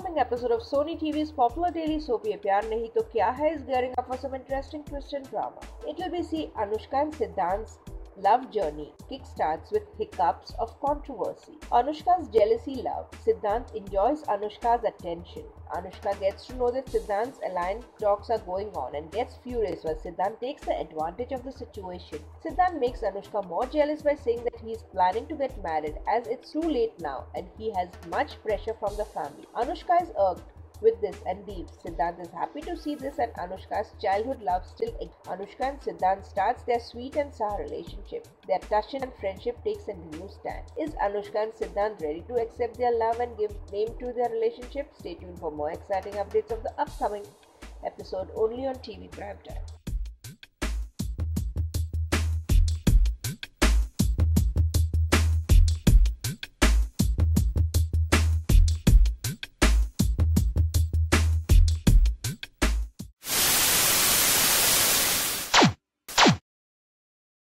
upcoming episode of Sony TV's popular daily soap Yeh Pyaar Nahi To Kya Hai is gearing up for some interesting twist and drama. It will be see Anushka and Siddhant's love journey kickstarts with hiccups of controversy. Anushka's jealousy love. Siddhant enjoys Anushka's attention. Anushka gets to know that Siddhant's alliance talks are going on and gets furious while Siddhant takes the advantage of the situation. Siddhant makes Anushka more jealous by saying that he is planning to get married as it's too late now and he has much pressure from the family. Anushka is irked with this and leaves. Siddhant is happy to see this and Anushka's childhood love still exists. Anushka and Siddhant starts their sweet and sour relationship. Their touch and friendship takes a new stand. Is Anushka and Siddhant ready to accept their love and give name to their relationship? Stay tuned for more exciting updates of the upcoming episode only on TV Prime Time.